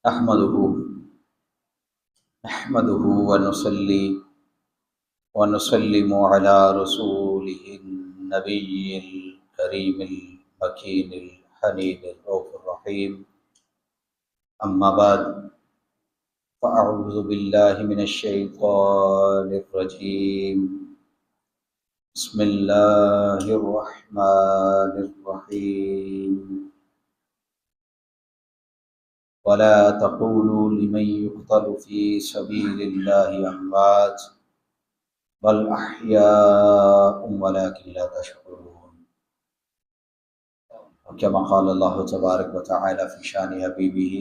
نحمده نحمده ونصلي ونسلم على رسوله النبي الكريم المكين الحنين الرؤوف الرحيم. أما بعد، فأعوذ بالله من الشيطان الرجيم. بسم الله الرحمن الرحيم. ولا تقولوا لمن يقتل في سبيل الله أموات بل أحياء ولكن لا تشعرون. وكما قال الله تبارك وتعالى في شان حبيبه: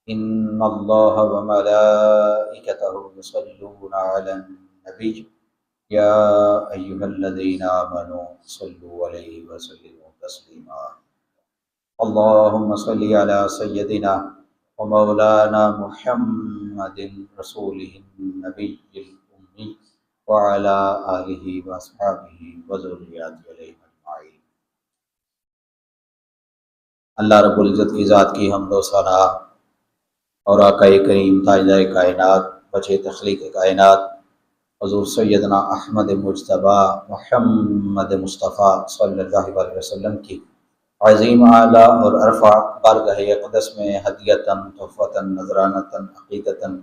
إن الله وملائكته يصلون على النبي يا أيها الذين آمنوا صلوا عليه وسلموا تسليما. اللهم صل على سيدنا ومولانا محمد رسوله النبي الأمي وعلى آلہ واصحابہ وذریاتہ علیہم اجمعین۔ اللہ رب العزت کی ذات کی حمد و ثنا اور آقا کریم تاجدار کائنات بچے تخلیق کائنات حضور سیدنا احمد مجتبی محمد مصطفیٰ صلی اللہ علیہ وسلم کی عظیم اعلیٰ اور عرفہ بارگاہ اقدس میں ہدیۃً تحفۃً نذرانۃً عقیدۃً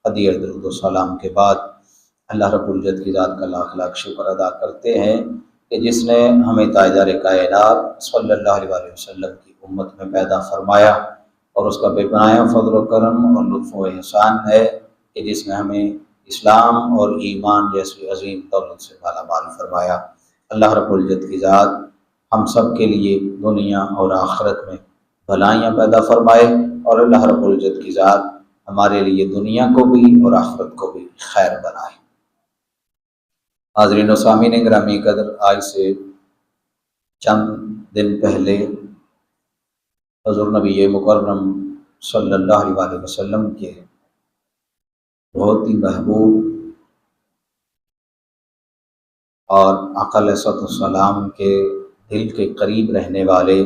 ہدیہ درود و سلام کے بعد اللہ رب العزت کی ذات کا لاکھ لاکھ شکر ادا کرتے ہیں کہ جس نے ہمیں تاجدار کائنات صلی اللہ علیہ وسلم کی امت میں پیدا فرمایا، اور اس کا بے پناہ فضل و کرم اور لطف و احسان ہے کہ جس نے ہمیں اسلام اور ایمان جیسی عظیم دولت سے مالا مال فرمایا۔ اللہ رب العزت کی ذات ہم سب کے لیے دنیا اور آخرت میں بھلائیاں پیدا فرمائے، اور اللہ رب العزت کی ذات ہمارے لیے دنیا کو بھی اور آخرت کو بھی خیر بنائے۔ حاضرین و سامعین گرامی قدر، آج سے چند دن پہلے حضور نبی مکرم صلی اللہ علیہ وسلم کے بہت ہی محبوب اور آقا علیہ الصلوۃ والسلام کے دل کے قریب رہنے والے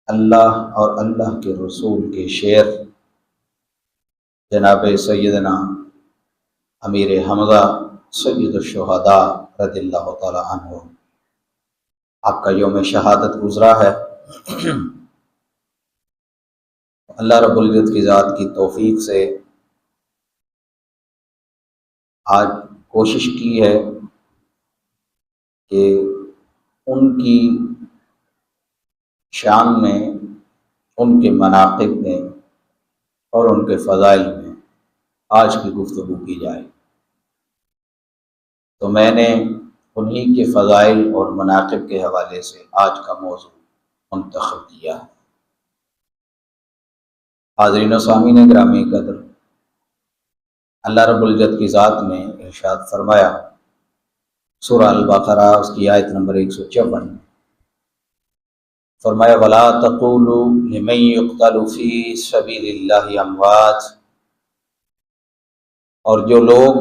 اللہ اور اللہ کے رسول کے شعر جناب سیدنا امیر حمزہ سید الشہداء رضی اللہ تعالی عنہ آپ کا یوم شہادت گزرا ہے۔ اللہ رب العزت کی ذات کی توفیق سے آج کوشش کی ہے کہ ان کی شان میں، ان کے مناقب میں اور ان کے فضائل میں آج کی گفتگو کی جائے۔ تو میں نے انہی کے فضائل اور مناقب کے حوالے سے آج کا موضوع منتخب کیا ہے۔ حاضرین و سامعین گرامی قدر، اللہ رب العزت کی ذات نے ارشاد فرمایا سورہ البقرہ اس کی آیت نمبر 154، فرمایا وَلَا تَقُولُوا لِمَن يُقْتَلُ فِي سَبِيلِ اللَّهِ أَمْوَاتٌ، اور جو لوگ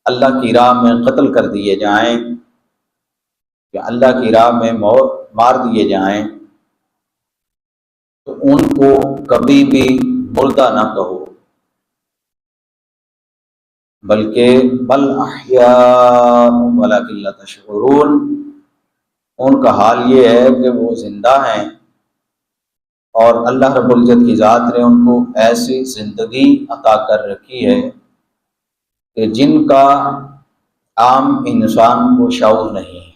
اللہ کی راہ میں قتل کر دیے جائیں یا اللہ کی راہ میں مار دیے جائیں تو ان کو کبھی بھی مردہ نہ کہو، بلکہ بل احیاء ولکن لا تشعرون، ان کا حال یہ ہے کہ وہ زندہ ہیں، اور اللہ رب العزت کی ذات نے ان کو ایسی زندگی عطا کر رکھی ہے کہ جن کا عام انسان کو شعور نہیں ہے،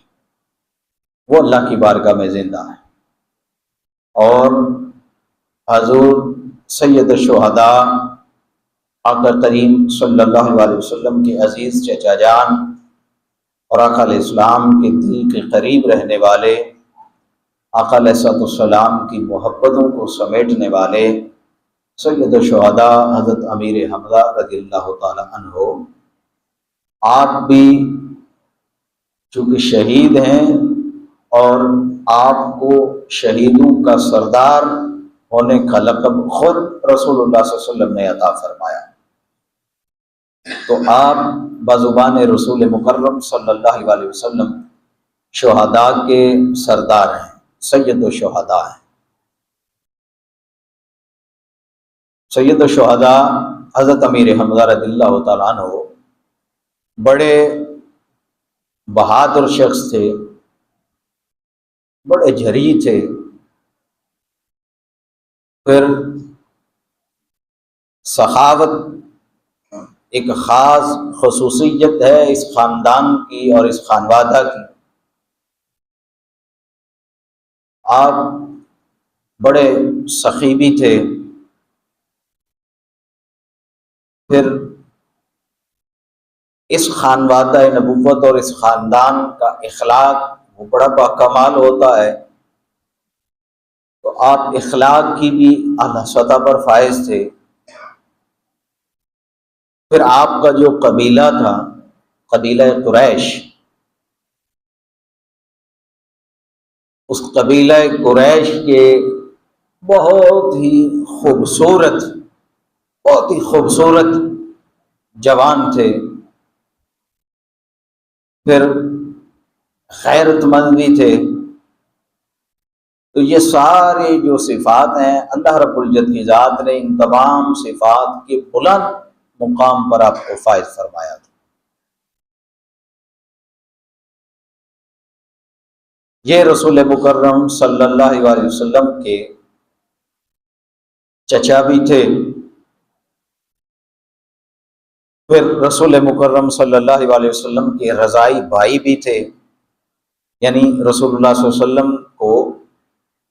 وہ اللہ کی بارگاہ میں زندہ ہے۔ اور حضور سید الشہداء آقا کریم صلی اللہ علیہ وسلم کے عزیز چچا جان اور آقا علیہ السلام کے دل کے قریب رہنے والے، آقا علیہ السلام کی محبتوں کو سمیٹنے والے سید الشہداء حضرت امیر حمزہ رضی اللہ تعالی عنہ، آپ بھی چونکہ شہید ہیں اور آپ کو شہیدوں کا سردار ہونے کا لقب خود رسول اللہ صلی اللہ علیہ وسلم نے عطا فرمایا، تو آپ بزبان رسول مکرم صلی اللہ علیہ وسلم شہداء کے سردار ہیں، سید الشہداء ہیں۔ سید الشہداء حضرت امیر حمزہ رضی اللہ تعالیٰ عنہ بڑے بہادر شخص تھے، بڑے جری تھے۔ پھر سخاوت ایک خاص خصوصیت ہے اس خاندان کی اور اس خانوادہ کی۔ آپ بڑے سخی بھی تھے۔ پھر اس خانوادہ نبوت اور اس خاندان کا اخلاق وہ بڑا باکمال ہوتا ہے، تو آپ اخلاق کی بھی اعلیٰ سطح پر فائز تھے۔ پھر آپ کا جو قبیلہ تھا، قبیلہ قریش، اس قبیلہ قریش کے بہت ہی خوبصورت جوان تھے۔ پھر غیرت مند بھی تھے۔ تو یہ سارے جو صفات ہیں اللہ رب العزت کی ذات نے ان تمام صفات کے بلند مقام پر آپ کو فائز فرمایا تھا۔ یہ رسول مکرم صلی اللہ علیہ وسلم کے چچا بھی تھے۔ پھر رسول مکرم صلی اللہ علیہ وسلم کے رضائی بھائی بھی تھے، یعنی رسول اللہ صلی اللہ علیہ وسلم کو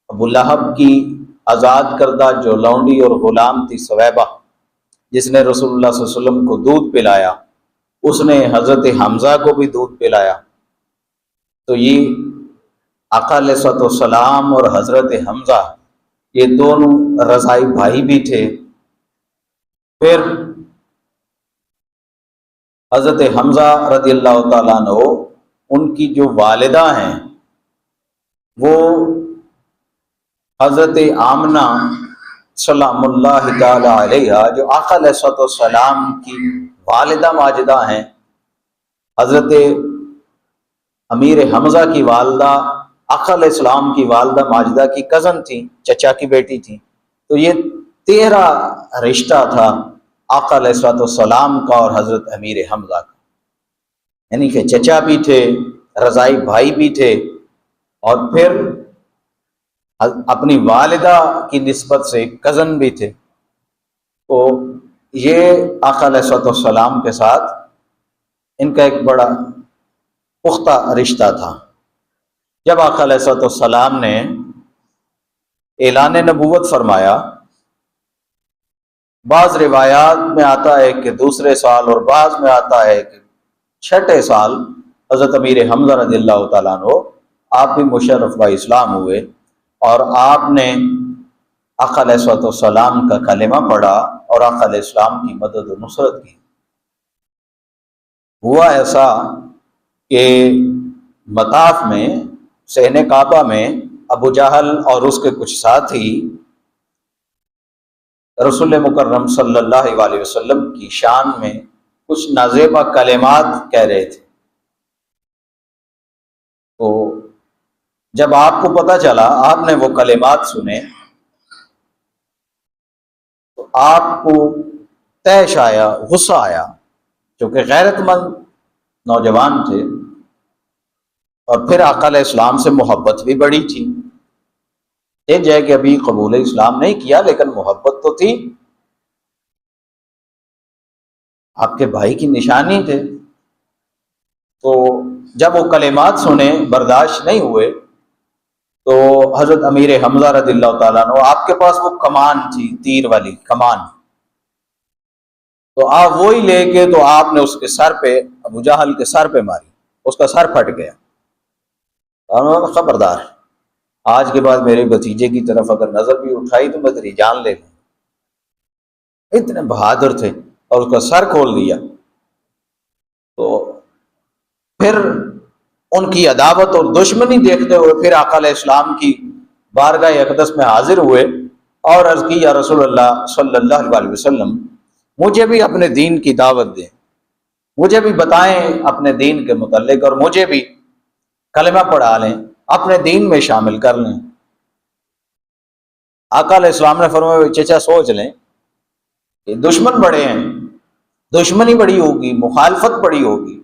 ابو لہب کی آزاد کردہ جو لونڈی اور غلام تھی سویبہ، جس نے رسول اللہ صلی اللہ علیہ وسلم کو دودھ پلایا، اس نے حضرت حمزہ کو بھی دودھ پلایا۔ تو یہ آقا علیہ الصلوۃ والسلام اور حضرت حمزہ یہ دونوں رضائی بھائی بھی تھے۔ پھر حضرت حمزہ رضی اللہ تعالیٰ عنہ ان کی جو والدہ ہیں وہ حضرت آمنہ سلام اللہ تعالی علیہا، جو آقا علیہ الصلوۃ والسلام کی والدہ ماجدہ ہیں۔ حضرت امیر حمزہ کی والدہ آقا علیہ السلام کی والدہ ماجدہ کی کزن تھی، چچا کی بیٹی تھی۔ تو یہ 13 رشتہ تھا آقا علیہ الصلوۃ والسلام کا اور حضرت امیر حمزہ کا، یعنی کہ چچا بھی تھے، رضائی بھائی بھی تھے، اور پھر اپنی والدہ کی نسبت سے کزن بھی تھے۔ تو یہ آقا علیہ الصلوۃ والسلام کے ساتھ ان کا ایک بڑا پختہ رشتہ تھا۔ جب آقا علیہ الصلوۃ والسلام نے اعلان نبوت فرمایا، بعض روایات میں آتا ہے کہ دوسرے سال اور بعض میں آتا ہے کہ 6 سال حضرت امیر حمزہ رضی اللہ تعالیٰ عنہ آپ بھی مشرف با اسلام ہوئے، اور آپ نے آقا علیہ الصلوۃ والسلام کا کلمہ پڑھا اور آقا علیہ السلام کی مدد و نصرت کی۔ ہوا ایسا کہ مطاف میں صحن کعبہ میں ابو جہل اور اس کے کچھ ساتھی رسول مکرم صلی اللہ علیہ وسلم کی شان میں کچھ نازیبہ کلمات کہہ رہے تھے۔ تو جب آپ کو پتہ چلا، آپ نے وہ کلمات سنے، تو آپ کو طیش آیا، غصہ آیا، کیونکہ غیرت مند نوجوان تھے، اور پھر آقا علیہ السلام سے محبت بھی بڑی تھی۔ ایک جائے کہ ابھی قبول اسلام نہیں کیا، لیکن محبت تو تھی، آپ کے بھائی کی نشانی تھے۔ تو جب وہ کلمات سنے، برداشت نہیں ہوئے، تو حضرت امیر حمزہ رضی اللہ تعالیٰ عنہ، آپ کے پاس وہ کمان تھی، تیر والی کمان، تو آپ وہی لے کے تو آپ نے اس کے سر پہ، ابو جہل کے سر پہ ماری، اس کا سر پھٹ گیا۔ خبردار، آج کے بعد میرے بھتیجے کی طرف اگر نظر بھی اٹھائی تو میں تیری جان لے لوں۔ اتنے بہادر تھے، اور اس کا سر کھول دیا۔ تو پھر ان کی عداوت اور دشمنی دیکھتے ہوئے پھر آقا علیہ السلام کی بارگاہ اقدس میں حاضر ہوئے اور عرض کی، یا رسول اللہ صلی اللہ علیہ وسلم، مجھے بھی اپنے دین کی دعوت دیں، مجھے بھی بتائیں اپنے دین کے متعلق، اور مجھے بھی کلمہ پڑھا لیں، اپنے دین میں شامل کر لیں۔ آقا علیہ السلام نے فرمایا، چچا سوچ لیں۔ کہ دشمن بڑے ہیں، دشمنی بڑی ہوگی، مخالفت بڑی ہوگی۔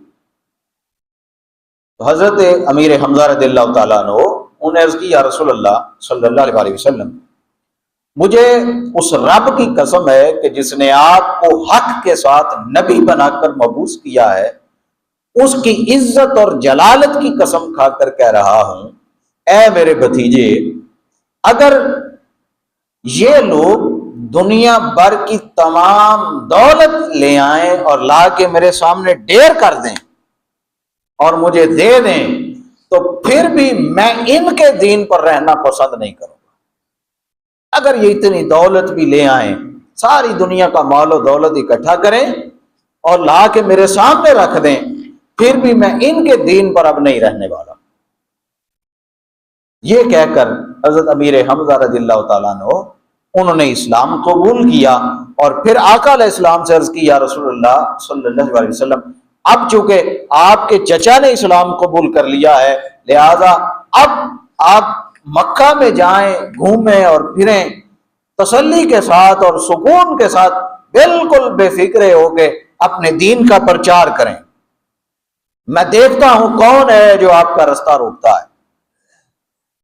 تو حضرت امیر حمزہ رضی اللہ تعالیٰ عنہ انہیں عرض کی، یا رسول اللہ صلی اللہ علیہ وسلم، مجھے اس رب کی قسم ہے کہ جس نے آپ کو حق کے ساتھ نبی بنا کر مبعوث کیا ہے، اس کی عزت اور جلالت کی قسم کھا کر کہہ رہا ہوں، اے میرے بھتیجے، اگر یہ لوگ دنیا بھر کی تمام دولت لے آئیں اور لا کے میرے سامنے ڈھیر کر دیں اور مجھے دے دیں، تو پھر بھی میں ان کے دین پر رہنا پسند نہیں کروں گا۔ اگر یہ اتنی دولت بھی لے آئیں، ساری دنیا کا مال و دولت اکٹھا کریں اور لا کے میرے سامنے رکھ دیں، پھر بھی میں ان کے دین پر اب نہیں رہنے والا۔ یہ کہہ کر حضرت امیر حمزہ رضی اللہ تعالیٰ عنہ انہوں نے اسلام قبول کیا، اور پھر آقا علیہ السلام سے عرض کی، یا رسول اللہ صلی اللہ علیہ وسلم، اب چونکہ آپ کے چچا نے اسلام قبول کر لیا ہے، لہذا اب آپ مکہ میں جائیں، گھومیں اور پھریں تسلی کے ساتھ اور سکون کے ساتھ، بالکل بے فکرے ہو کے اپنے دین کا پرچار کریں۔ میں دیکھتا ہوں کون ہے جو آپ کا رستہ روکتا ہے۔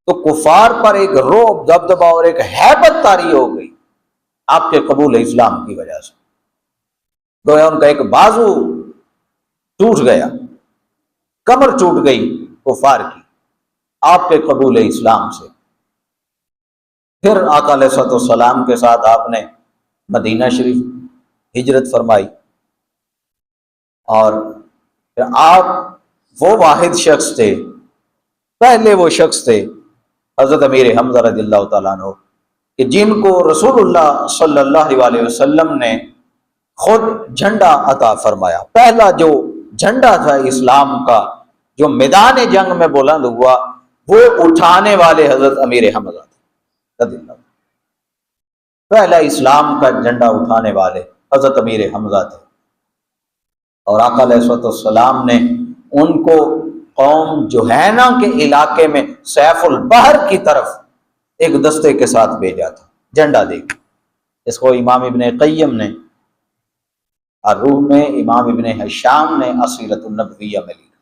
تو کفار پر ایک رعب، دبدبا اور ایک ہیبت طاری ہو گئی آپ کے قبول اسلام کی وجہ سے۔ گویا ان کا ایک بازو ٹوٹ گیا، کمر ٹوٹ گئی کفار کی آپ کے قبول اسلام سے۔ پھر آقا علیہ السلام کے ساتھ آپ نے مدینہ شریف ہجرت فرمائی، اور پھر آپ وہ واحد شخص تھے، پہلے وہ شخص تھے حضرت امیر حمزہ رضی اللہ تعالیٰ عنہ کہ جن کو رسول اللہ صلی اللہ علیہ وسلم نے خود جھنڈا عطا فرمایا۔ پہلا جو جھنڈا تھا اسلام کا جو میدان جنگ میں بلند ہوا، وہ اٹھانے والے حضرت امیر حمزہ تھے رضی اللہ۔ پہلا اسلام کا جھنڈا اٹھانے والے حضرت امیر حمزہ تھے، اور آقا علیہ السلام نے ان کو قوم جوہینہ کے علاقے میں سیف البحر کی طرف ایک دستے کے ساتھ بھیجا تھا، جھنڈا دے کے۔ اس کو امام ابن قیم نے الروح میں، امام ابن حشام نے اسیرۃ النبویہ میں لکھا۔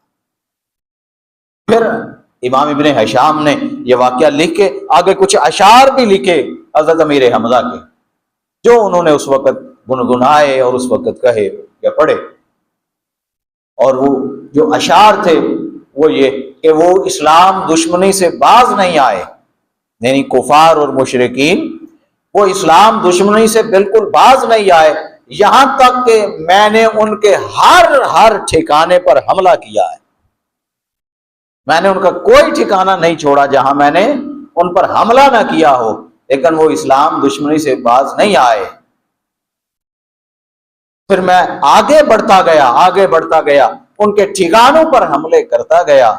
پھر امام ابن حشام نے یہ واقعہ لکھ کے آگے کچھ اشعار بھی لکھے حضرت امیر حمزہ کے، جو انہوں نے اس وقت گنگنائے اور اس وقت کہے یا پڑھے۔ اور وہ جو اشعار تھے وہ یہ کہ وہ اسلام دشمنی سے باز نہیں آئے، یعنی کفار اور مشرکین وہ اسلام دشمنی سے بالکل باز نہیں آئے، یہاں تک کہ میں نے ان کے ہر ٹھکانے پر حملہ کیا ہے۔ میں نے ان کا کوئی ٹھکانہ نہیں چھوڑا جہاں میں نے ان پر حملہ نہ کیا ہو، لیکن وہ اسلام دشمنی سے باز نہیں آئے۔ پھر میں آگے بڑھتا گیا ان کے ٹھکانوں پر حملے کرتا گیا،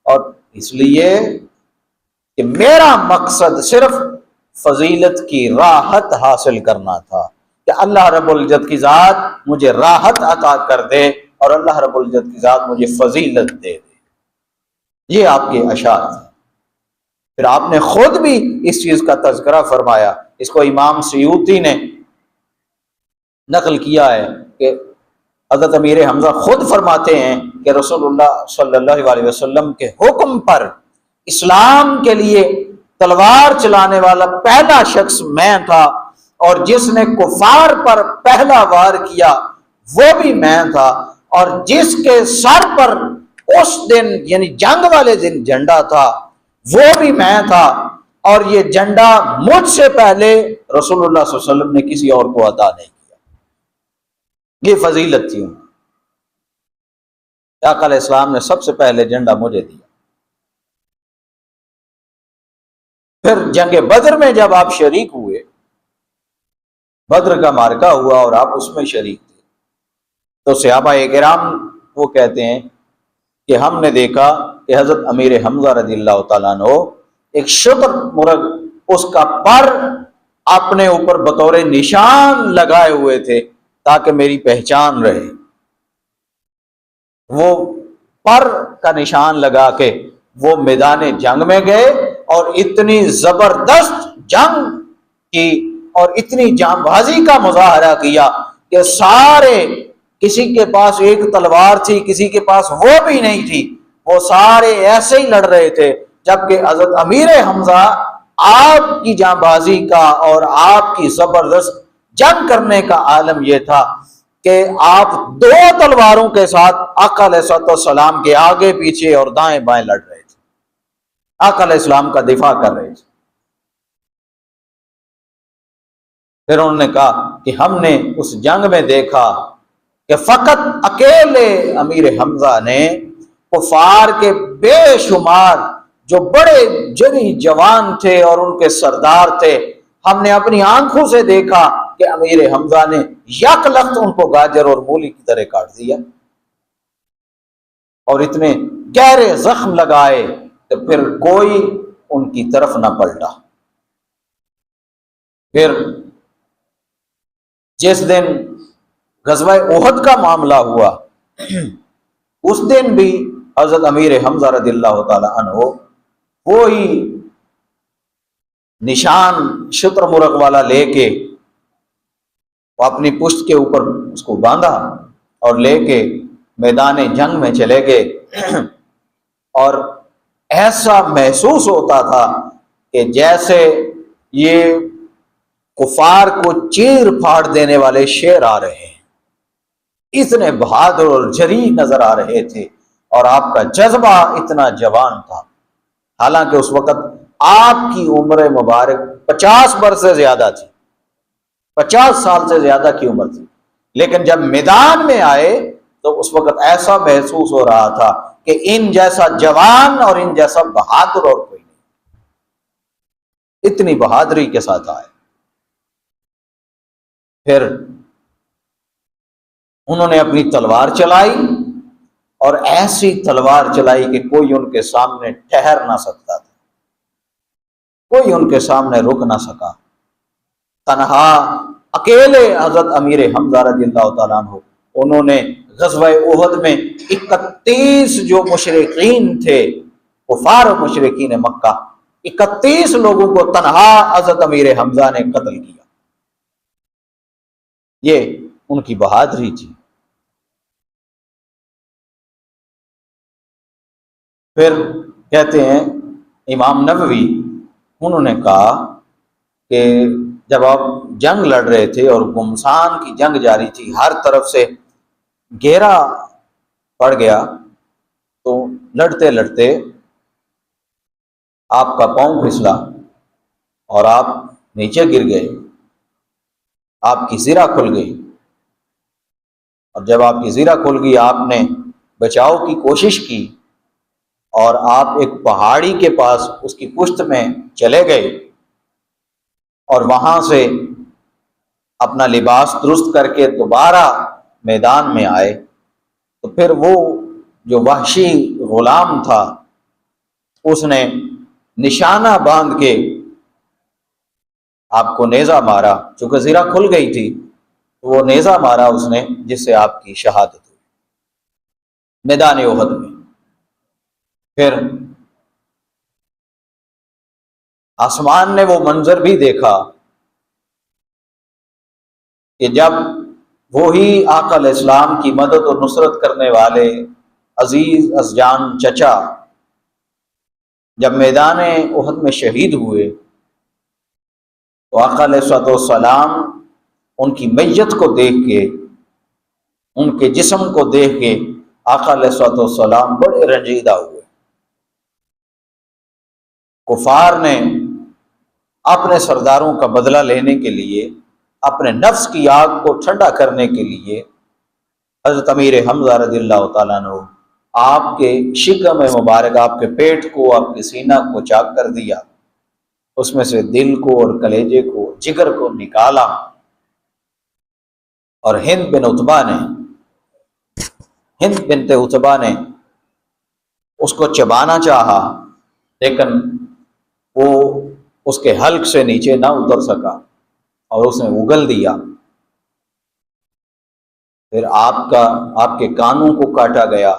اور اس لیے کہ میرا مقصد صرف فضیلت کی راحت حاصل کرنا تھا، کہ اللہ رب العزت کی ذات مجھے راحت عطا کر دے اور اللہ رب العزت کی ذات مجھے فضیلت دے دے۔ یہ آپ کے اشعار تھے۔ پھر آپ نے خود بھی اس چیز کا تذکرہ فرمایا، اس کو امام سیوطی نے نقل کیا ہے کہ حضرت امیر حمزہ خود فرماتے ہیں کہ رسول اللہ صلی اللہ علیہ وسلم کے حکم پر اسلام کے لیے تلوار چلانے والا پہلا شخص میں تھا، اور جس نے کفار پر پہلا وار کیا وہ بھی میں تھا، اور جس کے سر پر اس دن یعنی جنگ والے دن جھنڈا تھا وہ بھی میں تھا، اور یہ جھنڈا مجھ سے پہلے رسول اللہ صلی اللہ علیہ وسلم نے کسی اور کو عطا نہیں کیا۔ یہ فضیلت تھی، آقا علیہ السلام نے سب سے پہلے جھنڈا مجھے دیا۔ پھر جنگ بدر میں جب آپ شریک ہوئے، بدر کا معرکہ ہوا اور آپ اس میں شریک تھے، تو صحابہ کرام وہ کہتے ہیں کہ ہم نے دیکھا کہ حضرت امیر حمزہ رضی اللہ تعالیٰ عنہ ایک شتر مرغ اس کا پر اپنے اوپر بطور نشان لگائے ہوئے تھے تاکہ میری پہچان رہے۔ وہ پر کا نشان لگا کے وہ میدان جنگ میں گئے، اور اتنی زبردست جنگ کی اور اتنی جان بازی کا مظاہرہ کیا کہ سارے، کسی کے پاس ایک تلوار تھی، کسی کے پاس وہ بھی نہیں تھی، وہ سارے ایسے ہی لڑ رہے تھے، جبکہ حضرت امیر حمزہ آپ کی جان بازی کا اور آپ کی زبردست جنگ کرنے کا عالم یہ تھا کہ آپ دو تلواروں کے ساتھ آقا علیہ السلام کے آگے پیچھے اور دائیں بائیں لڑ رہے تھے، آقا علیہ السلام کا دفاع کر رہے تھے۔ پھر انہوں نے کہا کہ ہم نے اس جنگ میں دیکھا کہ فقط اکیلے امیر حمزہ نے کفار کے بے شمار جو بڑے جری جوان تھے اور ان کے سردار تھے، ہم نے اپنی آنکھوں سے دیکھا کہ امیر حمزہ نے یک لخت ان کو گاجر اور مولی کی طرح کاٹ دیا اور اتنے گہرے زخم لگائے کہ پھر کوئی ان کی طرف نہ پلٹا۔ پھر جس دن غزوہ احد کا معاملہ ہوا، اس دن بھی حضرت امیر حمزہ رضی اللہ تعالی عنہ وہی نشان شتر مرغ والا لے کے وہ اپنی پشت کے اوپر اس کو باندھا اور لے کے میدان جنگ میں چلے گئے، اور ایسا محسوس ہوتا تھا کہ جیسے یہ کفار کو چیر پھاڑ دینے والے شیر آ رہے ہیں، اتنے بہادر اور جری نظر آ رہے تھے، اور آپ کا جذبہ اتنا جوان تھا۔ حالانکہ اس وقت آپ کی عمر مبارک 50 برس سے زیادہ تھی، 50 سال سے زیادہ کی عمر تھی، لیکن جب میدان میں آئے تو اس وقت ایسا محسوس ہو رہا تھا کہ ان جیسا جوان اور ان جیسا بہادر اور کوئی نہیں، اتنی بہادری کے ساتھ آئے۔ پھر انہوں نے اپنی تلوار چلائی، اور ایسی تلوار چلائی کہ کوئی ان کے سامنے ٹھہر نہ سکتا تھا، کوئی ان کے سامنے رک نہ سکا۔ تنہا اکیلے حضرت امیر حمزہ رضی اللہ تعالیٰ عنہ، انہوں نے غزوہ احد میں 31 جو مشرکین تھے، کفار و مشرکین مکہ، 31 لوگوں کو تنہا حضرت امیر حمزہ نے قتل کیا۔ یہ ان کی بہادری تھی۔ پھر کہتے ہیں امام نووی، انہوں نے کہا کہ جب آپ جنگ لڑ رہے تھے اور گمسان کی جنگ جاری تھی، ہر طرف سے گھیرا پڑ گیا، تو لڑتے لڑتے آپ کا پاؤں پھسلا اور آپ نیچے گر گئے، آپ کی زرہ کھل گئی، اور جب آپ کی زرہ کھل گئی آپ نے بچاؤ کی کوشش کی، اور آپ ایک پہاڑی کے پاس اس کی پشت میں چلے گئے، اور وہاں سے اپنا لباس درست کر کے دوبارہ میدان میں آئے، تو پھر وہ جو وحشی غلام تھا اس نے نشانہ باندھ کے آپ کو نیزہ مارا، چونکہ زرہ کھل گئی تھی تو وہ نیزہ مارا اس نے، جس سے آپ کی شہادت ہوئی میدان احد میں۔ پھر آسمان نے وہ منظر بھی دیکھا کہ جب وہی آقا علیہ السلام کی مدد اور نصرت کرنے والے عزیز ازجان چچا جب میدان احد میں شہید ہوئے، تو آقا علیہ السلام ان کی میت کو دیکھ کے، ان کے جسم کو دیکھ کے آقا علیہ السلام بڑے رنجیدہ ہوئے۔ کفار نے اپنے سرداروں کا بدلہ لینے کے لیے، اپنے نفس کی آگ کو ٹھنڈا کرنے کے لیے، حضرت امیر حمزہ رضی اللہ تعالیٰ عنہ آپ کے شکم مبارک، آپ کے پیٹ کو، آپ کے سینہ کو چاک کر دیا، اس میں سے دل کو اور کلیجے کو، جگر کو نکالا، اور ہند بنت عتبہ نے اس کو چبانا چاہا، لیکن وہ اس کے حلق سے نیچے نہ اتر سکا اور اس نے اگل دیا۔ پھر آپ کے کانوں کو کاٹا گیا،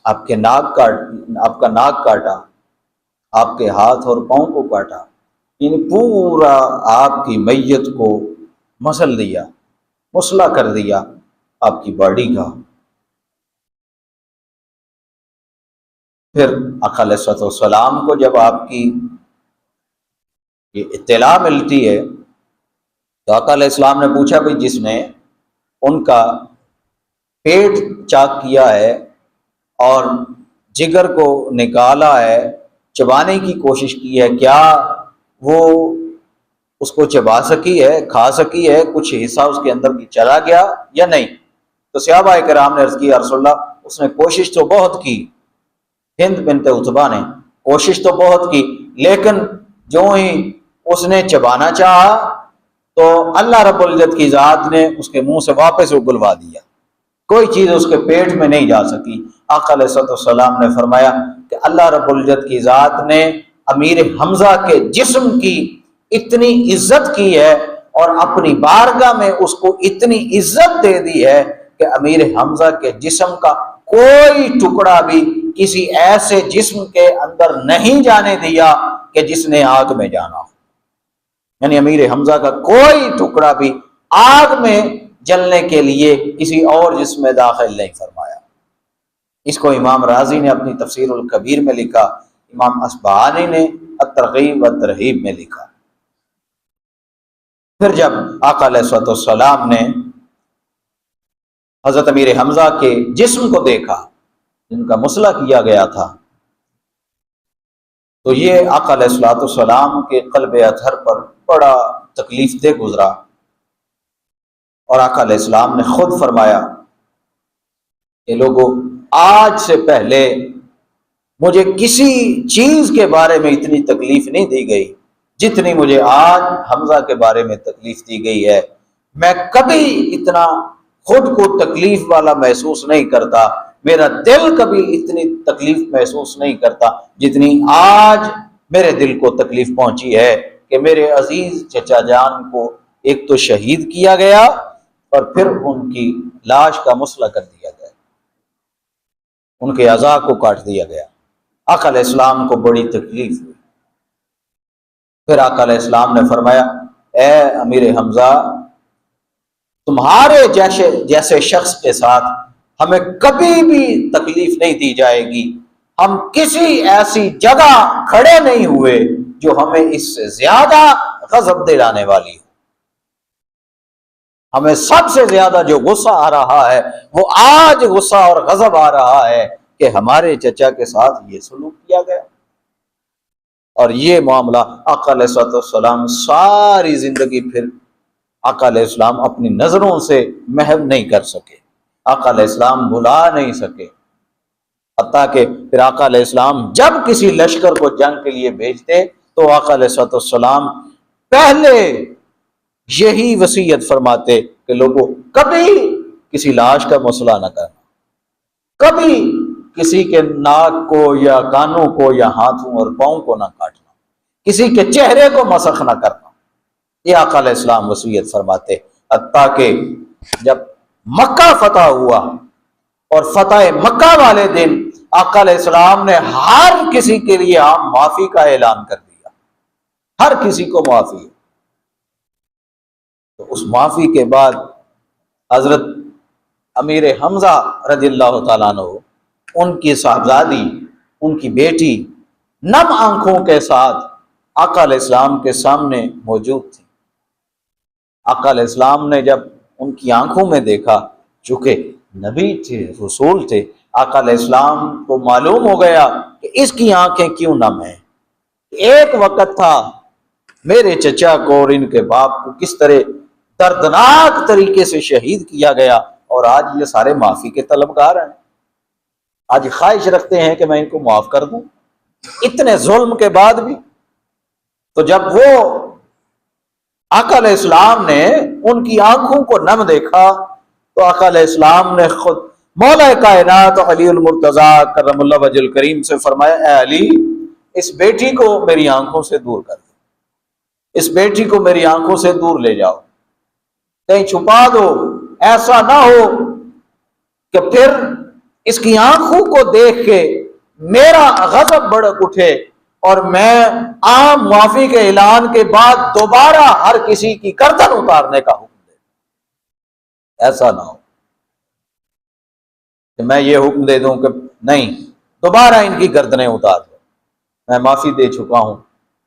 آپ کا ناک کاٹا، آپ کے ہاتھ اور پاؤں کو کاٹا، یعنی پورا آپ کی میت کو مسل دیا، مسلح کر دیا آپ کی باڈی کا۔ پھر آقا علیہ الصلوۃ والسلام کو جب آپ کی یہ اطلاع ملتی ہے تو آقا علیہ السلام نے پوچھا بھائی جس نے ان کا پیٹ چاک کیا ہے اور جگر کو نکالا ہے، چبانے کی کوشش کی ہے، کیا وہ اس کو چبا سکی ہے، کھا سکی ہے، کچھ حصہ اس کے اندر کی چلا گیا یا نہیں؟ تو صحابہ کرام نے عرض کی یا رسول اللہ اس نے کوشش تو بہت کی، ہند بنت عتبہ نے کوشش تو بہت کی، لیکن جو ہی اس نے چبانا چاہا تو اللہ رب العزت کی ذات نے اس کے منہ سے واپس اگلوا دیا، کوئی چیز اس کے پیٹ میں نہیں جا سکی۔ آقا علیہ السلام نے فرمایا کہ اللہ رب العزت کی ذات نے امیر حمزہ کے جسم کی اتنی عزت کی ہے اور اپنی بارگاہ میں اس کو اتنی عزت دے دی ہے کہ امیر حمزہ کے جسم کا کوئی ٹکڑا بھی کسی ایسے جسم کے اندر نہیں جانے دیا کہ جس نے آگ میں جانا ہو، یعنی امیر حمزہ کا کوئی ٹکڑا بھی آگ میں جلنے کے لیے کسی اور جسم میں داخل نہیں فرمایا۔ اس کو امام رازی نے اپنی تفسیر الکبیر میں لکھا، امام اصبہانی نے الترغیب والترہیب میں لکھا۔ پھر جب آقا علیہ السلام نے حضرت امیر حمزہ کے جسم کو دیکھا جن کا مسلح کیا گیا تھا تو یہ آقا علیہ السلام کے قلب اطہر پر بڑا تکلیف دہ گزرا، اور آقا علیہ السلام نے خود فرمایا کہ لوگوں آج سے پہلے مجھے کسی چیز کے بارے میں اتنی تکلیف نہیں دی گئی جتنی مجھے آج حمزہ کے بارے میں تکلیف دی گئی ہے۔ میں کبھی اتنا خود کو تکلیف والا محسوس نہیں کرتا، میرا دل کبھی اتنی تکلیف محسوس نہیں کرتا جتنی آج میرے دل کو تکلیف پہنچی ہے کہ میرے عزیز چچا جان کو ایک تو شہید کیا گیا اور پھر ان کی لاش کا مسلح کر دیا گیا، ان کے اعضاء کو کاٹ دیا گیا۔ آقا علیہ السلام کو بڑی تکلیف ہوئی۔ پھر آقا علیہ السلام نے فرمایا اے امیر حمزہ تمہارے جیسے شخص کے ساتھ ہمیں کبھی بھی تکلیف نہیں دی جائے گی، ہم کسی ایسی جگہ کھڑے نہیں ہوئے جو ہمیں اس سے زیادہ غضب دلانے والی ہو۔ ہمیں سب سے زیادہ جو غصہ آ رہا ہے وہ آج غصہ اور غضب آ رہا ہے کہ ہمارے چچا کے ساتھ یہ سلوک کیا گیا۔ اور یہ معاملہ آقا علیہ السلام ساری زندگی پھر آقا علیہ السلام اپنی نظروں سے محو نہیں کر سکے، آقا علیہ السلام بھلا نہیں سکے، حتیٰ کہ پھر آقا علیہ السلام جب کسی لشکر کو جنگ کے لیے بھیجتے تو آقا علیہ السلام پہلے یہی وصیت فرماتے کہ لوگوں کبھی کسی لاش کا مسئلہ نہ کرنا، کبھی کسی کے ناک کو یا کانوں کو یا ہاتھوں اور پاؤں کو نہ کاٹنا، کسی کے چہرے کو مسخ نہ کرنا، یہ آقا علیہ السلام وصیت فرماتے۔ حتیٰ کہ جب مکہ فتح ہوا اور فتح مکہ والے دن آقا علیہ السلام نے ہر کسی کے لیے عام معافی کا اعلان کر دیا، ہر کسی کو معافی۔ تو اس معافی کے بعد حضرت امیر حمزہ رضی اللہ تعالیٰ عنہ ان کی صاحبزادی، ان کی بیٹی نم آنکھوں کے ساتھ آقا علیہ السلام کے سامنے موجود تھی۔ آقا علیہ السلام نے جب ان کی آنکھوں میں دیکھا، چونکہ نبی تھے، رسول تھے، آقا علیہ السلام کو معلوم ہو گیا کہ اس کی آنکھیں کیوں نم ہیں۔ ایک وقت تھا میرے چچا کو اور ان کے باپ کو کس طرح دردناک طریقے سے شہید کیا گیا، اور آج یہ سارے معافی کے طلبگار ہیں، آج خواہش رکھتے ہیں کہ میں ان کو معاف کر دوں اتنے ظلم کے بعد بھی۔ تو جب وہ آقا علیہ السلام نے ان کی آنکھوں کو نم دیکھا تو آقا علیہ السلام نے خود مولا کائنات علی المرتضیٰ کرم اللہ وجہ الکریم سے فرمایا اے علی اس بیٹی کو میری آنکھوں سے دور کر دو، اس بیٹی کو میری آنکھوں سے دور لے جاؤ، کہیں چھپا دو، ایسا نہ ہو کہ پھر اس کی آنکھوں کو دیکھ کے میرا غضب بھڑک اٹھے اور میں عام معافی کے اعلان کے بعد دوبارہ ہر کسی کی گردن اتارنے کا حکم دے، ایسا نہ ہو کہ میں یہ حکم دے دوں کہ نہیں دوبارہ ان کی گردنیں اتار دو، میں معافی دے چکا ہوں،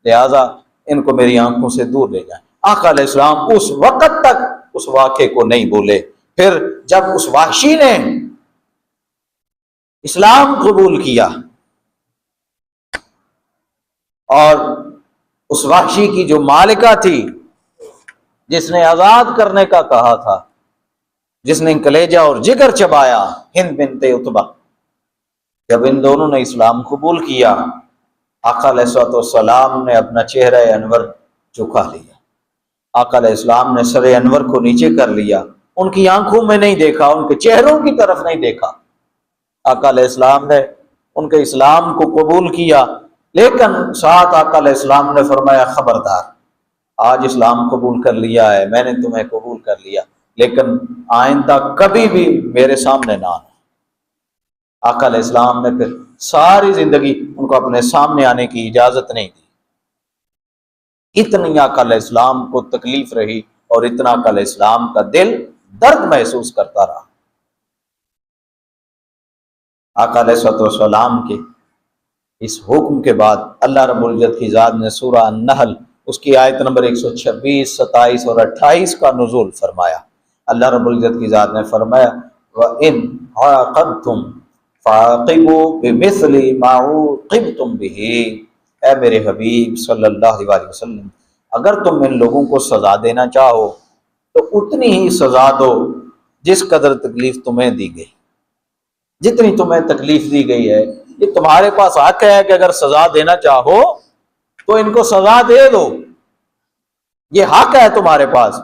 لہذا ان کو میری آنکھوں سے دور لے جائیں۔ آقا علیہ السلام اس وقت تک اس واقعے کو نہیں بولے۔ پھر جب اس وحشی نے اسلام قبول کیا اور اس وحشی کی جو مالکہ تھی جس نے آزاد کرنے کا کہا تھا، جس نے کلیجہ اور جگر چبایا، ہند بنت عتبہ، جب ان دونوں نے اسلام قبول کیا، آقا علیہ الصلوۃ والسلام نے اپنا چہرہ انور جھکا لیا، آقا علیہ السلام نے سر انور کو نیچے کر لیا، ان کی آنکھوں میں نہیں دیکھا، ان کے چہروں کی طرف نہیں دیکھا۔ آقا علیہ السلام نے ان کے اسلام کو قبول کیا، لیکن ساتھ آقا علیہ السلام نے فرمایا خبردار، آج اسلام قبول کر لیا ہے، میں نے تمہیں قبول کر لیا، لیکن آئندہ کبھی بھی میرے سامنے نہ آنا۔ آقا علیہ السلام نے پھر ساری زندگی ان کو اپنے سامنے آنے کی اجازت نہیں دی۔ اتنی آقا علیہ السلام کو تکلیف رہی اور اتنا آقا علیہ السلام کا دل درد محسوس کرتا رہا۔ آقا علیہ السلام کے اس حکم کے بعد اللہ رب العزت کی ذات نے سورہ النحل اس کی آیت نمبر 126، 27 اور 28 کا نزول فرمایا۔ اللہ رب العزت کی ذات نے فرمایا وَإِنْ عَاقَبْتُمْ فَعَاقِبُوا بِمِثْلِ مَا عُوقِبْتُمْ بِهِ، اے میرے حبیب صلی اللہ علیہ وسلم، اگر تم ان لوگوں کو سزا دینا چاہو تو اتنی ہی سزا دو جس قدر تکلیف تمہیں دی گئی، جتنی تمہیں تکلیف دی گئی ہے یہ تمہارے پاس حق ہے کہ اگر سزا دینا چاہو تو ان کو سزا دے دو، یہ حق ہے تمہارے پاس،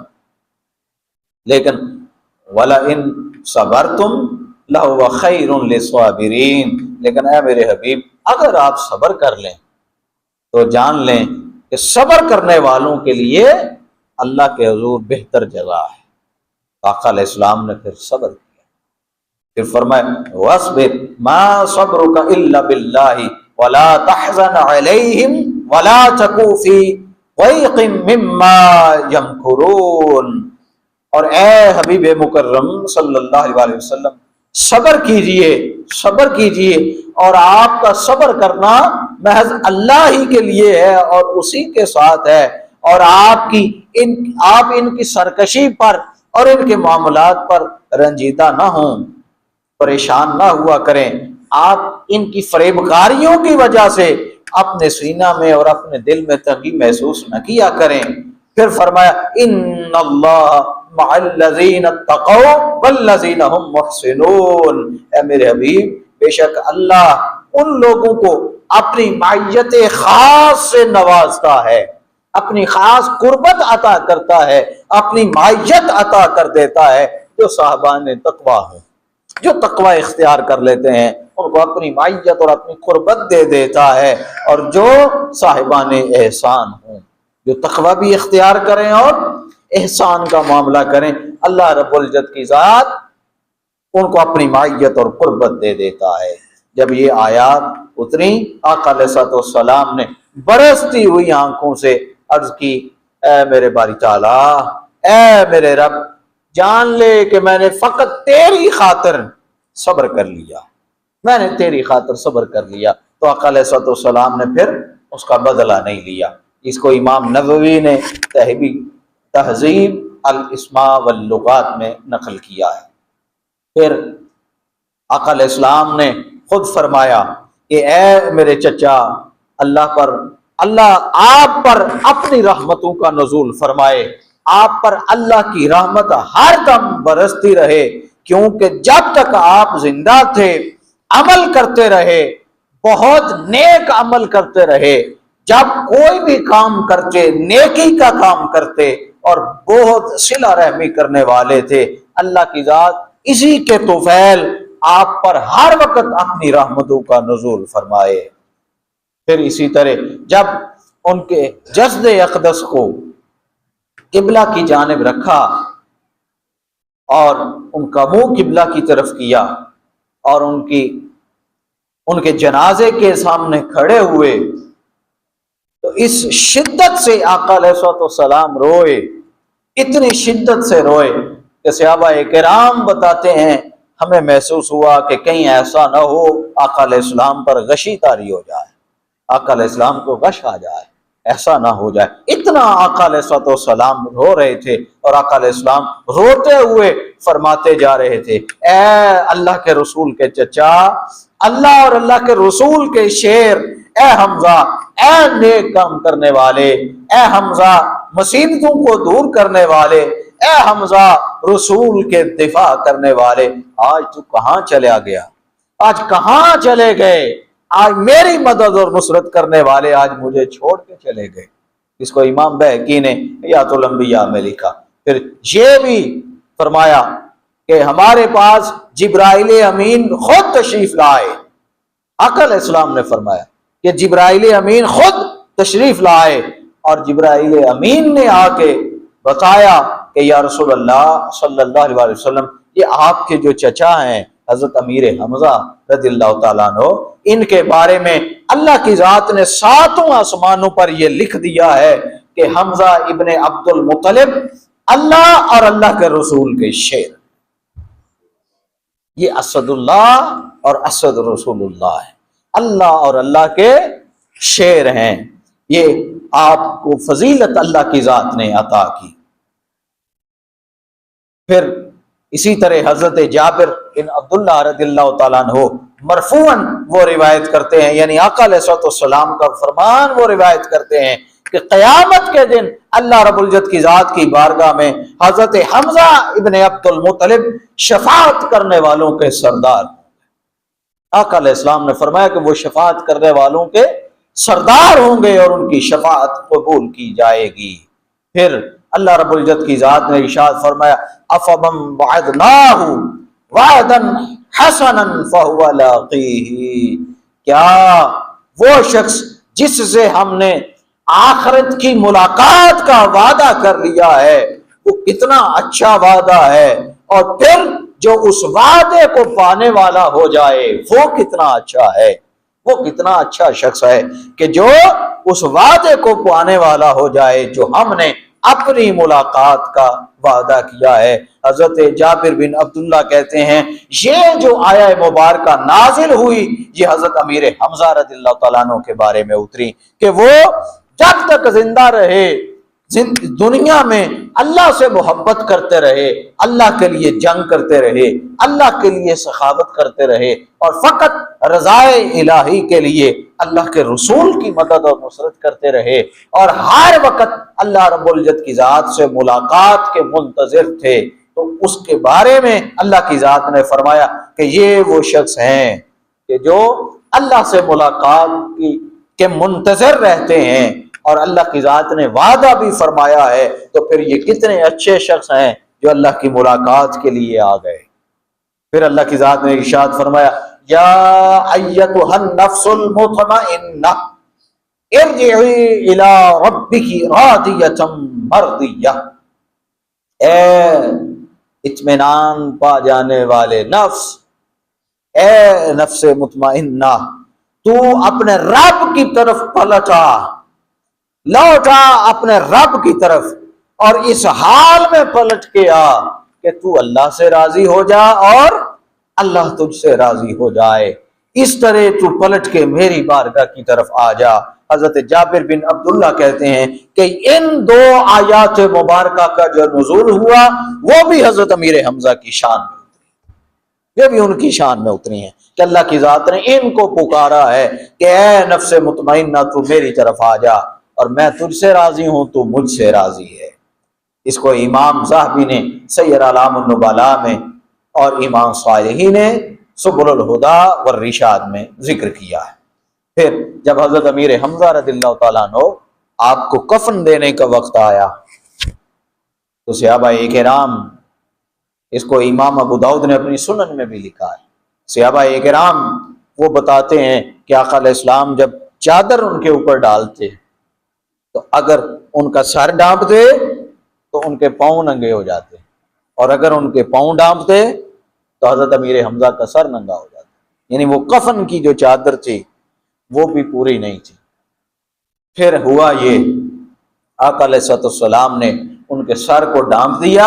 لیکن وَلَئِن صَبَرْتُمْ لَهُوَ خَيْرٌ لِلصَّابِرِينَ، لیکن اے میرے حبیب اگر آپ صبر کر لیں تو جان لیں کہ صبر کرنے والوں کے لیے اللہ کے حضور بہتر جزا ہے۔ آقا علیہ السلام نے پھر صبر کیا، پھر فرمایا وَاصْبِرْ مَا صَبْرُكَ إِلَّا بِاللَّهِ وَلَا تَحْزَنْ عَلَيْهِمْ وَلَا تَكُ فِي ضَيْقٍ مِّمَّا يَمْكُرُونَ، اور اے حبیب مکرم صلی اللہ علیہ وسلم صبر کیجئے، صبر کیجئے، اور آپ کا صبر کرنا محض اللہ ہی کے لیے ہے اور اسی کے ساتھ ہے، اور آپ ان کی سرکشی پر اور ان کے معاملات پر رنجیدہ نہ ہوں، پریشان نہ ہوا کریں، آپ ان کی فریبکاریوں کی وجہ سے اپنے سینہ میں اور اپنے دل میں تنگی محسوس نہ کیا کریں۔ پھر فرمایا ان اللہ مع الذین اتقوا والذین هم محسنون، اے میرے حبیب بے شک اللہ ان لوگوں کو اپنی معیت خاص سے نوازتا ہے، اپنی خاص قربت عطا کرتا ہے، اپنی معیت عطا کر دیتا ہے جو صاحبان تقوی ہیں، جو تقوی اختیار کر لیتے ہیں ان کو اپنی معیت اور اپنی قربت دے دیتا ہے، اور جو صاحبان احسان ہوں، جو تقوی بھی اختیار کریں اور احسان کا معاملہ کریں، اللہ رب العزت کی ذات ان کو اپنی معیت اور قربت دے دیتا ہے۔ جب یہ آیات اتری آقا علیہ السلام نے برستی ہوئی آنکھوں سے عرض کی اے میرے باری تعالیٰ، اے میرے رب، جان لے کہ میں نے فقط تیری خاطر صبر کر لیا، میں نے تیری خاطر صبر کر لیا۔ تو آقا علیہ السلام نے پھر اس کا بدلہ نہیں لیا۔ اس کو امام نووی نے تہذیب الاسماء واللغات میں نقل کیا ہے۔ پھر آقا علیہ السلام نے خود فرمایا کہ اے میرے چچا، اللہ آپ پر اپنی رحمتوں کا نزول فرمائے، آپ پر اللہ کی رحمت ہر دم برستی رہے، کیونکہ جب تک آپ زندہ تھے عمل کرتے رہے، بہت نیک عمل کرتے رہے، جب کوئی بھی کام کرتے نیکی کا کام کرتے اور بہت صلہ رحمی کرنے والے تھے، اللہ کی ذات اسی کے طفیل آپ پر ہر وقت اپنی رحمتوں کا نزول فرمائے۔ پھر اسی طرح جب ان کے جسد اقدس کو قبلہ کی جانب رکھا اور ان کا منہ قبلہ کی طرف کیا اور ان کے جنازے کے سامنے کھڑے ہوئے تو اس شدت سے آقا علیہ الصلوۃ والسلام روئے، اتنی شدت سے روئے کہ صحابہ کرام بتاتے ہیں ہمیں محسوس ہوا کہ کہیں ایسا نہ ہو آقا علیہ السلام پر غشی طاری ہو جائے، آقا علیہ السلام کو غش آ جائے، ایسا نہ ہو جائے۔ اتنا آقا علیہ الصلوۃ والسلام رو رہے تھے، اور آقا علیہ السلام روتے ہوئے فرماتے جا رہے تھے، اے اللہ کے رسول کے چچا، اللہ اور اللہ کے رسول کے شیر، اے حمزہ، اے نیک کام کرنے والے، اے حمزہ مصیبتوں کو دور کرنے والے، اے حمزہ رسول کے دفاع کرنے والے، آج تو کہاں چلا گیا؟ آج کہاں چلے گئے؟ آج میری مدد اور نصرت کرنے والے آج مجھے چھوڑ کے چلے گئے۔ اس کو امام بہقی نے حیات الانبیاء میں لکھا۔ پھر یہ بھی فرمایا کہ ہمارے پاس جبرائیل امین خود تشریف لائے۔ آقا علیہ السلام نے فرمایا کہ جبرائیل امین خود تشریف لائے، اور جبرائیل امین نے آ کے بتایا کہ یا رسول اللہ صلی اللہ علیہ وسلم، یہ آپ کے جو چچا ہیں حضرت امیر حمزہ رضی اللہ تعالیٰ عنہ، ان کے بارے میں اللہ کی ذات نے 7 آسمانوں پر یہ لکھ دیا ہے کہ حمزہ ابن عبد المطلب اللہ اور اللہ کے رسول کے شیر، یہ اسد اللہ اور اسد رسول اللہ ہے، اللہ اور اللہ کے شیر ہیں۔ یہ آپ کو فضیلت اللہ کی ذات نے عطا کی۔ پھر اسی طرح حضرت جابر بن عبداللہ رضی اللہ تعالیٰ عنہ مرفوعاً وہ روایت کرتے ہیں، یعنی آقا علیہ الصلوۃ والسلام کا فرمان وہ روایت کرتے ہیں کہ قیامت کے دن اللہ رب العزت کی ذات کی بارگاہ میں حضرت حمزہ ابن عبد المطلب شفاعت کرنے والوں کے سردار، آقا علیہ السلام نے فرمایا کہ وہ شفاعت کرنے والوں کے سردار ہوں گے اور ان کی شفاعت قبول کی جائے گی۔ پھر اللہ رب العزت کی ذات نے ارشاد فرمایا افمن وعدناہ وعدا حسنا فهو لاقیہ، کیا وہ شخص جس سے ہم نے آخرت کی ملاقات کا وعدہ کر لیا ہے، وہ کتنا اچھا وعدہ ہے، اور پھر جو اس وعدے کو پانے والا ہو جائے وہ کتنا اچھا ہے، وہ کتنا اچھا شخص ہے کہ جو اس وعدے کو پانے والا ہو جائے جو ہم نے اپنی ملاقات کا وعدہ کیا ہے۔ حضرت جابر بن عبداللہ کہتے ہیں یہ جو آیہ مبارکہ نازل ہوئی یہ حضرت امیر حمزہ رضی اللہ تعالیٰ عنہ کے بارے میں اتری کہ وہ جب تک زندہ رہے دنیا میں اللہ سے محبت کرتے رہے، اللہ کے لیے جنگ کرتے رہے، اللہ کے لیے سخاوت کرتے رہے، اور فقط رضائے الہی کے لیے اللہ کے رسول کی مدد اور نصرت کرتے رہے، اور ہر وقت اللہ رب العزت کی ذات سے ملاقات کے منتظر تھے، تو اس کے بارے میں اللہ کی ذات نے فرمایا کہ یہ وہ شخص ہیں کہ جو اللہ سے ملاقات کے منتظر رہتے ہیں، اور اللہ کی ذات نے وعدہ بھی فرمایا ہے، تو پھر یہ کتنے اچھے شخص ہیں جو اللہ کی ملاقات کے لیے آ گئے۔ پھر اللہ کی ذات نے ارشاد فرمایا یا ایتھا النفس المطمئنہ ارجعی الی ربک راضیۃ مرضیہ، اے اطمینان پا جانے والے نفس، اے نفس مطمئنہ، تو اپنے رب کی طرف پلٹا، لوٹا اپنے رب کی طرف، اور اس حال میں پلٹ کے آ کہ تو اللہ سے راضی ہو جا اور اللہ تجھ سے راضی ہو جائے، اس طرح تو پلٹ کے میری بارگاہ کی طرف آ جا۔ حضرت جابر بن عبداللہ کہتے ہیں کہ ان 2 آیات مبارکہ کا جو نزول ہوا وہ بھی حضرت امیر حمزہ کی شان میں اتری، یہ بھی ان کی شان میں اتری ہیں کہ اللہ کی ذات نے ان کو پکارا ہے کہ اے نفس مطمئنہ تو میری طرف آ جا، اور میں تجھ سے راضی ہوں تو مجھ سے راضی ہے۔ اس کو امام ذہبی نے سیر اعلام النبلاء میں اور امام صالحی نے سبل الہدی والرشاد میں ذکر کیا ہے۔ پھر جب حضرت امیر حمزہ رضی اللہ تعالیٰ عنہ آپ کو کفن دینے کا وقت آیا تو صحابہ کرام، اس کو امام ابو داؤد نے اپنی سنن میں بھی لکھا ہے، صحابہ کرام وہ بتاتے ہیں کہ آقا علیہ السلام جب چادر ان کے اوپر ڈالتے تو اگر ان کا سر ڈانپتے تو ان کے پاؤں ننگے ہو جاتے، اور اگر ان کے پاؤں ڈانپتے تو حضرت امیر حمزہ کا سر ننگا ہو جاتا، یعنی وہ کفن کی جو چادر تھی وہ بھی پوری نہیں تھی۔ پھر ہوا یہ، آقا علیہ الصلوۃ والسلام نے ان کے سر کو ڈھانپ دیا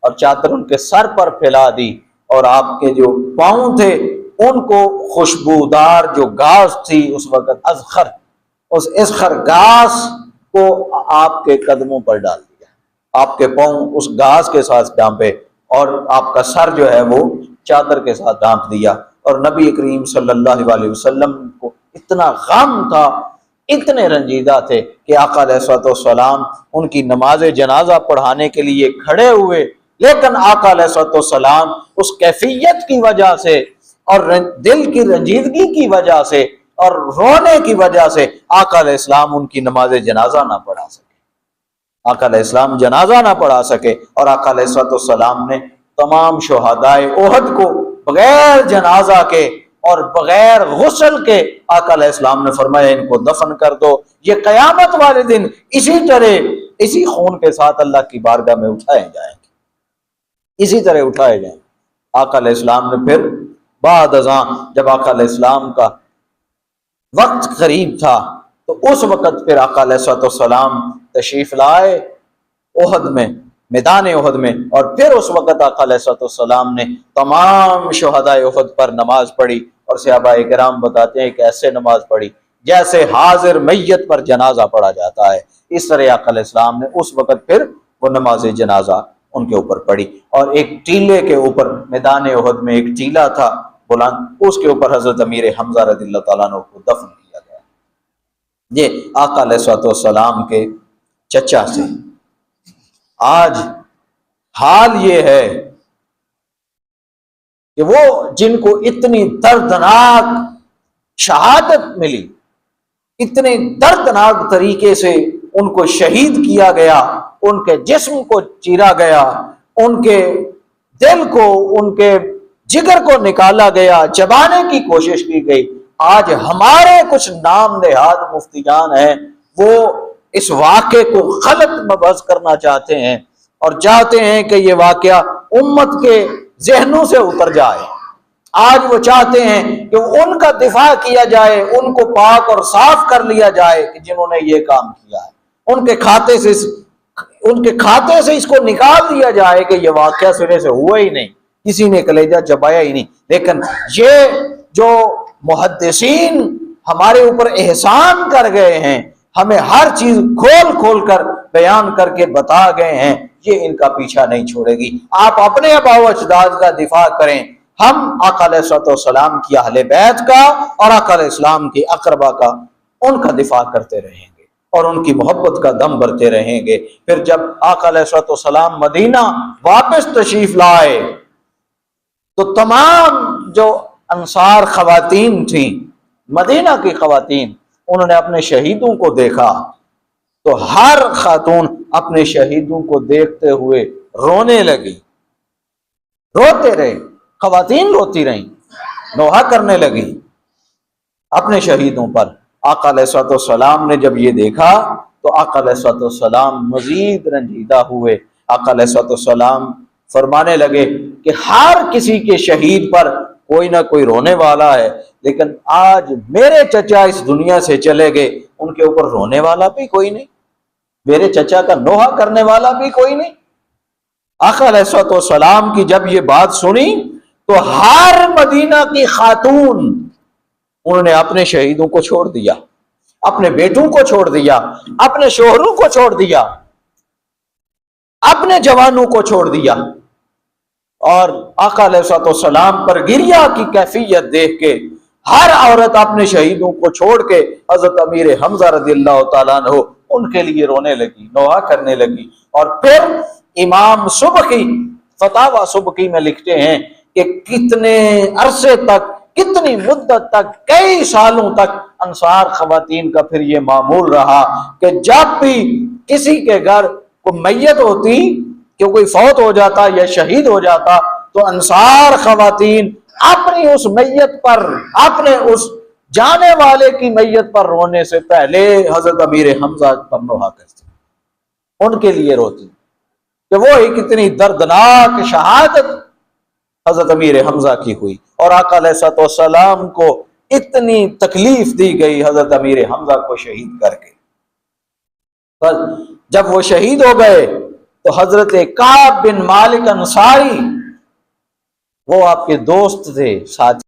اور چادر ان کے سر پر پھیلا دی، اور آپ کے جو پاؤں تھے ان کو خوشبودار جو گھاس تھی اس وقت ازخر، اس ازخر گھاس کو آپ کے قدموں پر ڈال دیا، آپ کے پاؤں اس گھاس کے ساتھ ڈھانپے اور آپ کا سر جو ہے وہ چادر کے ساتھ ڈھانپ دیا۔ اور نبی کریم صلی اللہ علیہ وسلم کو اتنا غم تھا، اتنے رنجیدہ تھے کہ آقا علیہ الصلوۃ والسلام ان کی نماز جنازہ پڑھانے کے لیے کھڑے ہوئے، لیکن آقا علیہ الصلوۃ والسلام اس کیفیت کی وجہ سے اور دل کی رنجیدگی کی وجہ سے اور رونے کی وجہ سے آقا علیہ السلام ان کی نماز جنازہ نہ پڑھا سکے، آقا علیہ السلام جنازہ نہ پڑھا سکے۔ اور آقا علیہ الصلوۃ والسلام نے تمام شہدائے احد کو بغیر جنازہ کے اور بغیر غسل کے آقا علیہ السلام نے فرمایا ان کو دفن کر دو، یہ قیامت والے دن اسی طرح اسی خون کے ساتھ اللہ کی بارگاہ میں اٹھائے جائیں گے، اسی طرح اٹھائے جائیں گے۔ آقا علیہ السلام نے پھر بعد ازاں جب آقا علیہ السلام کا وقت قریب تھا تو اس وقت پھر آقا علیہ الصلوۃ والسلام تشریف لائے احد میں، میدان احد میں، اور پھر اس وقت آقا علیہ الصلوۃ والسلام نے تمام شہدائے احد پر نماز پڑھی، اور صحابہ کرام بتاتے ہیں کہ ایسے نماز پڑھی جیسے حاضر میت پر جنازہ پڑھا جاتا ہے، اس طرح آقا علیہ السلام نے اس وقت پھر وہ نماز جنازہ ان کے اوپر پڑھی۔ اور ایک ٹیلے کے اوپر، میدان احد میں ایک ٹیلا تھا بلند، اس کے اوپر حضرت امیر حمزہ رضی اللہ تعالیٰ عنہ کو دفن کیا گیا۔ یہ آقا علیہ الصلوۃ والسلام کے چچا سے۔ آج حال یہ ہے کہ وہ جن کو اتنی دردناک شہادت ملی، اتنے دردناک طریقے سے ان کو شہید کیا گیا، ان کے جسم کو چیرا گیا، ان کے دل کو، ان کے جگر کو نکالا گیا، چبانے کی کوشش کی گئی۔ آج ہمارے کچھ نام نہاد مفتیان ہیں، وہ اس واقعے کو غلط مبحث کرنا چاہتے ہیں اور چاہتے ہیں کہ یہ واقعہ امت کے ذہنوں سے اتر جائے۔ آج وہ چاہتے ہیں کہ ان کا دفاع کیا جائے، ان کو پاک اور صاف کر لیا جائے کہ جنہوں نے یہ کام کیا ہے، ان کے کھاتے سے اس کو نکال دیا جائے کہ یہ واقعہ سرے سے ہوا ہی نہیں، کسی نے کلیجہ چبایا ہی نہیں۔ لیکن یہ جو محدثین ہمارے اوپر احسان کر گئے ہیں، ہمیں ہر چیز کھول کھول کر بیان کر کے بتا گئے ہیں، یہ ان کا پیچھا نہیں چھوڑے گی۔ آپ اپنے آباء و اجداد کا دفاع کریں، ہم آقا علیہ الصلوۃ والسلام کی اہل بیت کا اور آقا علیہ السلام کی اقربا کا، ان کا دفاع کرتے رہیں گے اور ان کی محبت کا دم بھرتے رہیں گے۔ پھر جب آقا علیہ الصلوۃ والسلام مدینہ واپس تشریف لائے تو تمام جو انصار خواتین تھیں، مدینہ کی خواتین، انہوں نے اپنے شہیدوں کو دیکھا تو ہر خاتون اپنے شہیدوں کو دیکھتے ہوئے رونے لگی، روتے رہے، خواتین روتی رہیں، نوحہ کرنے لگی اپنے شہیدوں پر۔ آقا علیہ الصلوۃ والسلام نے جب یہ دیکھا تو آقا علیہ الصلوۃ والسلام مزید رنجیدہ ہوئے۔ آقا علیہ الصلوۃ والسلام فرمانے لگے کہ ہر کسی کے شہید پر کوئی نہ کوئی رونے والا ہے، لیکن آج میرے چچا اس دنیا سے چلے گئے، ان کے اوپر رونے والا بھی کوئی نہیں، میرے چچا کا نوحہ کرنے والا بھی کوئی نہیں۔ آقا علیہ الصلوۃ والسلام کی جب یہ بات سنی تو ہر مدینہ کی خاتون انہوں نے اپنے شہیدوں کو چھوڑ دیا، اپنے بیٹوں کو چھوڑ دیا، اپنے شوہروں کو چھوڑ دیا، اپنے جوانوں کو چھوڑ دیا، اور آقا علیہ الصلوۃ والسلام پر گریہ کی کیفیت دیکھ کے ہر عورت اپنے شہیدوں کو چھوڑ کے حضرت امیر حمزہ رضی اللہ تعالیٰ عنہ ان کے لیے رونے لگی، نوحہ کرنے لگی۔ اور پھر امام سبکی فتاوی سبکی میں لکھتے ہیں کہ کتنے عرصے تک، کتنی مدت تک، کئی سالوں تک انصار خواتین کا پھر یہ معمول رہا کہ جب بھی کسی کے گھر کو میت ہوتی، کہ کوئی فوت ہو جاتا یا شہید ہو جاتا، تو انصار خواتین اپنی اس میت پر، اپنے اس جانے والے کی میت پر رونے سے پہلے حضرت امیر حمزہ پر نوحہ کرتے، ان کے لیے روتی کہ وہ ایک اتنی دردناک شہادت حضرت امیر حمزہ کی ہوئی، اور آقا علیہ الصلوۃ والسلام کو اتنی تکلیف دی گئی حضرت امیر حمزہ کو شہید کر کے۔ بس جب وہ شہید ہو گئے تو حضرت کعب بن مالک انصاری وہ آپ کے دوست تھے، ساتھ